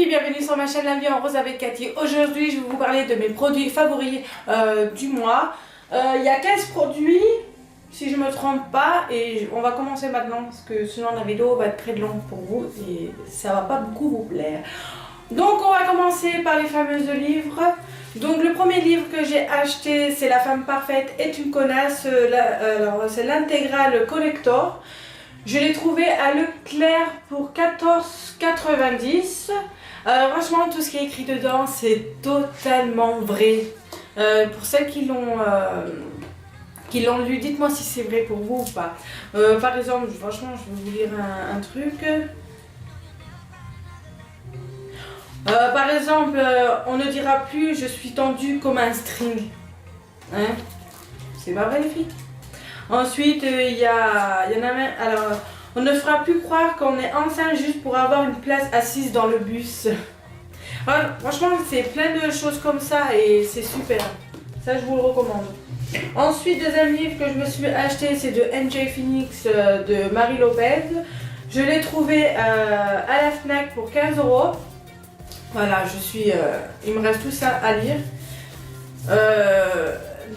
bienvenue sur ma chaîne La Vie en Rose avec Cathy. Aujourd'hui, je vais vous parler de mes produits favoris du mois. Il y a 15 produits, si je ne me trompe pas, et on va commencer maintenant parce que sinon la vidéo va être très longue pour vous et ça va pas beaucoup vous plaire. Donc on va commencer par les fameux livres. Donc le premier livre que j'ai acheté, c'est La femme parfaite est une connasse. C'est l'intégrale collector. Je l'ai trouvé à Leclerc pour 14,90 €. Franchement, tout ce qui est écrit dedans, c'est totalement vrai. Pour celles qui l'ont lu, dites-moi si c'est vrai pour vous ou pas. Par exemple, franchement, je vais vous lire un truc. Par exemple, on ne dira plus je suis tendue comme un string. Hein? C'est pas vrai les filles? Ensuite, il y en a même. Alors, on ne fera plus croire qu'on est enceinte juste pour avoir une place assise dans le bus. Voilà, franchement, c'est plein de choses comme ça et c'est super. Ça, je vous le recommande. Ensuite, deuxième livre que je me suis acheté, c'est de NJ Phoenix de Marie Lopez. Je l'ai trouvé à la Fnac pour 15 €. Voilà, il me reste tout ça à lire.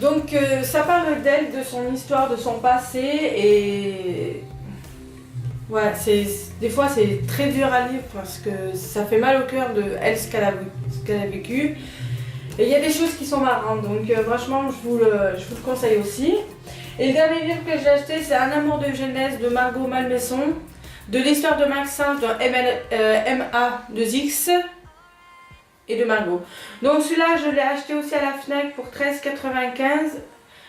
Donc ça parle d'elle, de son histoire, de son passé et ouais, des fois c'est très dur à lire parce que ça fait mal au cœur de elle ce qu'elle a vécu. Et il y a des choses qui sont marrantes, donc franchement je vous le conseille aussi. Et le dernier livre que j'ai acheté, c'est Un amour de jeunesse de Margot Malmaison, de l'histoire de Maxence dans MA2X. Et de Margot. Donc celui-là je l'ai acheté aussi à la Fnac pour 13,95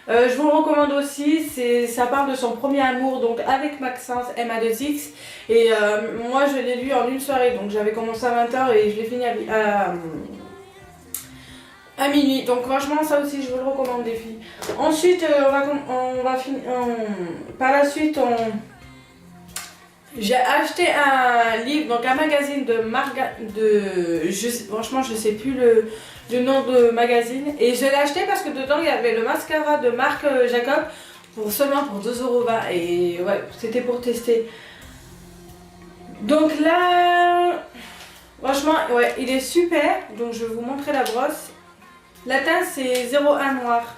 €. Je vous le recommande aussi, ça parle de son premier amour donc avec Maxence MA2X et moi je l'ai lu en une soirée, donc j'avais commencé à 20 h et je l'ai fini à minuit, donc franchement ça aussi je vous le recommande les filles. Ensuite on va finir par la suite j'ai acheté un livre, donc un magazine franchement je sais plus le nom de magazine. Et je l'ai acheté parce que dedans il y avait le mascara de Marc Jacob seulement pour 2,20 € et ouais, c'était pour tester. Donc là, franchement ouais, il est super, donc je vais vous montrer la brosse. La teinte c'est 01 noir.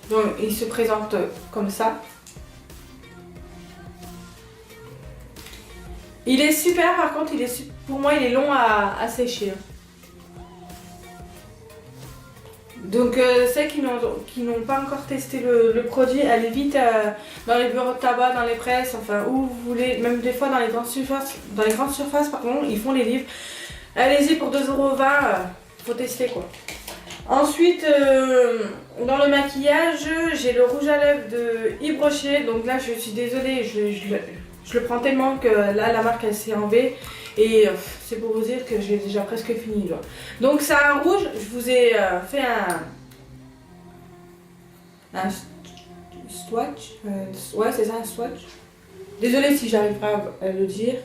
Donc il se présente comme ça. Il est super, par contre, pour moi il est long à sécher. Donc celles qui n'ont pas encore testé le produit, allez vite dans les bureaux de tabac, dans les presses, enfin où vous voulez, même des fois dans les grandes surfaces, pardon, ils font les livres. Allez-y pour 2,20 €, faut tester quoi. Ensuite, dans le maquillage, j'ai le rouge à lèvres de Yves Rocher. Donc là, je suis désolée, je le prends tellement que là, la marque elle s'est enlevée. Et c'est pour vous dire que j'ai déjà presque fini là. Donc c'est un rouge, je vous ai fait un swatch. Ouais, c'est ça, un swatch. Désolée si j'arrive pas à le dire.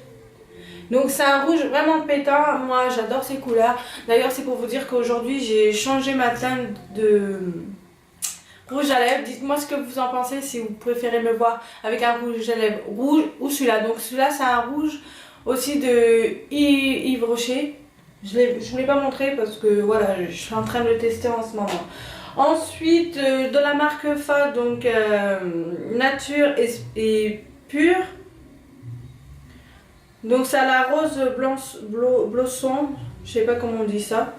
Donc c'est un rouge vraiment pétant, moi j'adore ces couleurs. D'ailleurs c'est pour vous dire qu'aujourd'hui j'ai changé ma teinte de rouge à lèvres. Dites-moi ce que vous en pensez, si vous préférez me voir avec un rouge à lèvres rouge ou celui-là. Donc celui-là c'est un rouge aussi de Yves Rocher. Je ne vous l'ai pas montré parce que voilà, je suis en train de le tester en ce moment. Ensuite de la marque Fa, donc nature et pure. Donc c'est à la rose blossom, je sais pas comment on dit ça.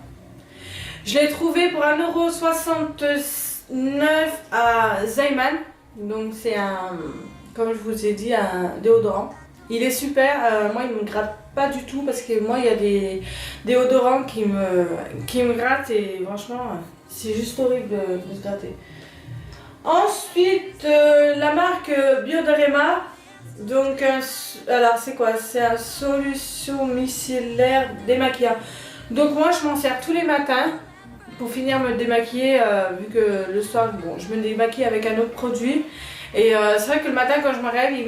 Je l'ai trouvé pour 1,69 € à Zayman. Donc c'est comme je vous ai dit, un déodorant. Il est super, moi il me gratte pas du tout parce que moi il y a des déodorants qui me grattent et franchement c'est juste horrible de se gratter. Ensuite la marque Bioderma. Donc, alors c'est quoi? C'est une solution micellaire démaquillant. Donc moi je m'en sers tous les matins pour finir me démaquiller vu que le soir bon, je me démaquille avec un autre produit. Et c'est vrai que le matin quand je me réveille,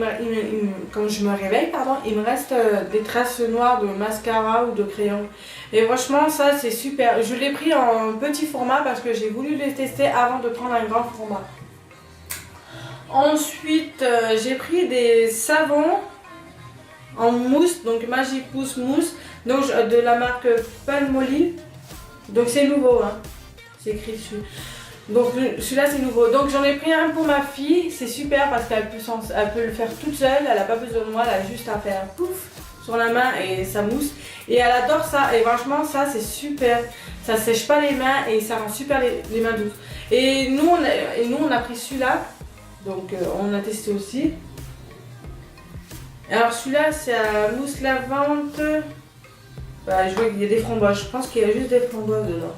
il me reste des traces noires de mascara ou de crayon. Et franchement ça c'est super. Je l'ai pris en petit format parce que j'ai voulu les tester avant de prendre un grand format. Ensuite, j'ai pris des savons en mousse, donc Magic Mousse Mousse, donc de la marque Palmolive. Donc c'est nouveau, hein. C'est écrit dessus. Donc celui-là c'est nouveau. Donc j'en ai pris un pour ma fille, c'est super parce qu'elle peut le faire toute seule, elle n'a pas besoin de moi, elle a juste à faire pouf sur la main et ça mousse. Et elle adore ça et franchement ça c'est super. Ça sèche pas les mains et ça rend super les mains douces. Et nous on a pris celui-là, donc on a testé aussi. Alors celui-là c'est à mousse lavande. Bah, je vois qu'il y a des framboises, je pense qu'il y a juste des framboises dedans.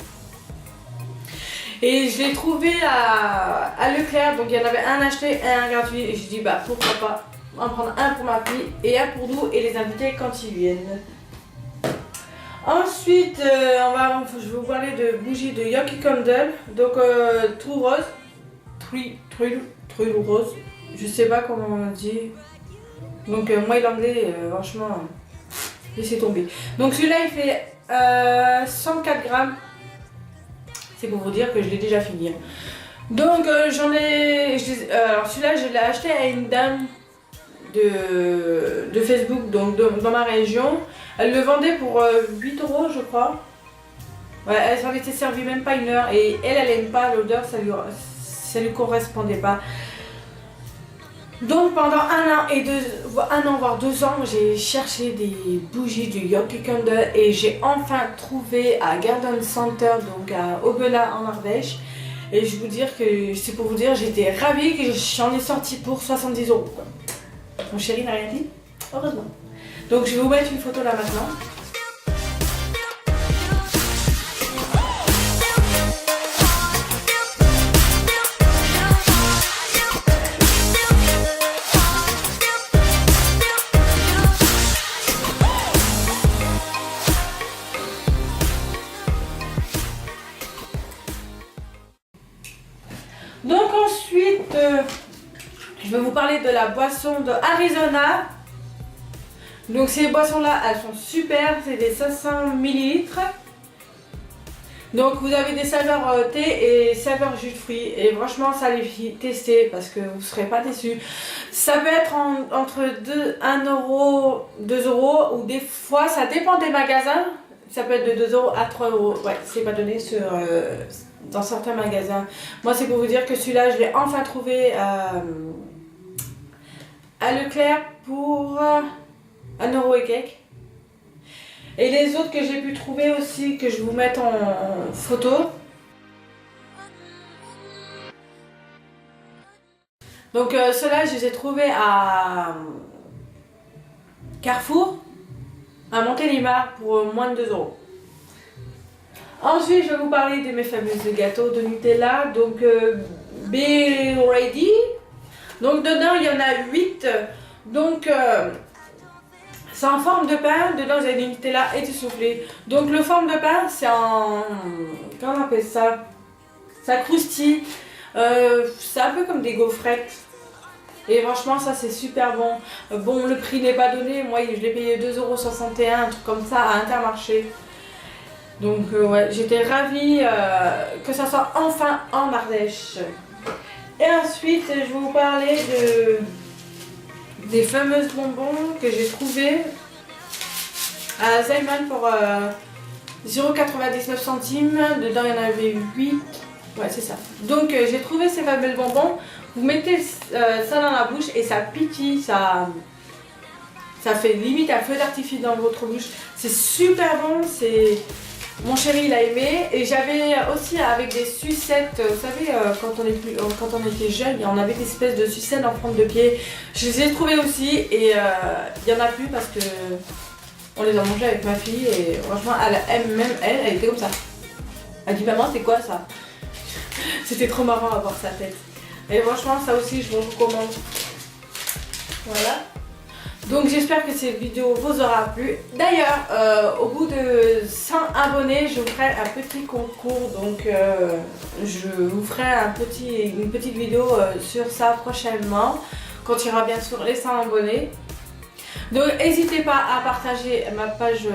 Et je l'ai trouvé à Leclerc, donc il y en avait un acheté et un gratuit. Et je dis bah pourquoi pas en prendre un pour ma fille et un pour nous et les inviter quand ils viennent. Ensuite, je vais vous parler de bougies de Yoki Candle, donc True Rose, True Rose, je sais pas comment on dit. Donc moi l'anglais, franchement, laissez tomber. Donc celui-là il fait 104 grammes. C'est pour vous dire que je l'ai déjà fini. Donc alors celui-là je l'ai acheté à une dame de Facebook, donc dans ma région. Elle le vendait pour 8 € je crois. Ouais, elle s'en était servie même pas une heure et elle aime pas l'odeur, ça lui correspondait pas. Donc pendant un an voire 2 ans, j'ai cherché des bougies du Yoki Candle et j'ai enfin trouvé à Garden Center, donc à Obela en Ardèche. Et je vais vous dire que c'est pour vous dire, j'étais ravie que j'en ai sorti pour 70 €. Mon chéri n'a rien dit, heureusement. Donc je vais vous mettre une photo là maintenant. Donc ensuite, je vais vous parler de la boisson de Arizona. Donc ces boissons là, elles sont super, c'est des 500 ml. Donc vous avez des saveurs thé et saveurs jus de fruits. Et franchement ça les fait tester parce que vous ne serez pas déçus. Ça peut être entre 1 €, 2 € ou des fois ça dépend des magasins. Ça peut être de 2 € à 3 €. Ouais, c'est pas donné dans certains magasins. Moi c'est pour vous dire que celui-là je l'ai enfin trouvé à Leclerc pour 1 € et quelques. Et les autres que j'ai pu trouver aussi, que je vais vous mettre en photo. Donc ceux-là je les ai trouvés à Carrefour, à Montélimar pour moins de 2 €. Ensuite je vais vous parler de mes fameux gâteaux de Nutella, donc Be Ready. Donc dedans il y en a 8, donc c'est en forme de pain, dedans vous avez du Nutella et du soufflé. Donc le forme de pain c'est en... comment on appelle ça? Ça croustille, c'est un peu comme des gaufrettes. Et franchement ça c'est super bon. Bon le prix n'est pas donné, moi je l'ai payé 2,61 €, un truc comme ça à Intermarché. Donc ouais, j'étais ravie que ça soit enfin en Ardèche. Et ensuite je vais vous parler des fameuses bonbons que j'ai trouvées à Zayman pour 0,99 €. Dedans il y en avait 8. Ouais c'est ça. Donc j'ai trouvé ces fameux bonbons. Vous mettez ça dans la bouche et ça pétille, ça fait limite un feu d'artifice dans votre bouche. C'est super bon, mon chéri il a aimé. Et j'avais aussi avec des sucettes, vous savez quand on était jeune, on avait des espèces de sucettes en forme de pied. Je les ai trouvées aussi et il n'y en a plus parce que on les a mangées avec ma fille et franchement elle était comme ça. Elle dit maman c'est quoi ça? C'était trop marrant à voir sa tête. Et franchement ça aussi je vous recommande. Voilà. Donc j'espère que cette vidéo vous aura plu. D'ailleurs, au bout de 100 abonnés, je vous ferai un petit concours. Donc je vous ferai une petite vidéo sur ça prochainement. Quand il y aura bien sûr les 100 abonnés. Donc n'hésitez pas à partager ma page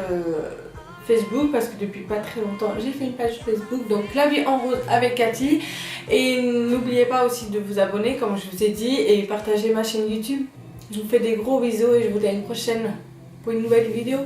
Facebook. Parce que depuis pas très longtemps, j'ai fait une page Facebook. Donc La Vie en Rose avec Cathy. Et n'oubliez pas aussi de vous abonner comme je vous ai dit. Et partager ma chaîne YouTube. Je vous fais des gros bisous et je vous dis à une prochaine. pour une nouvelle vidéo.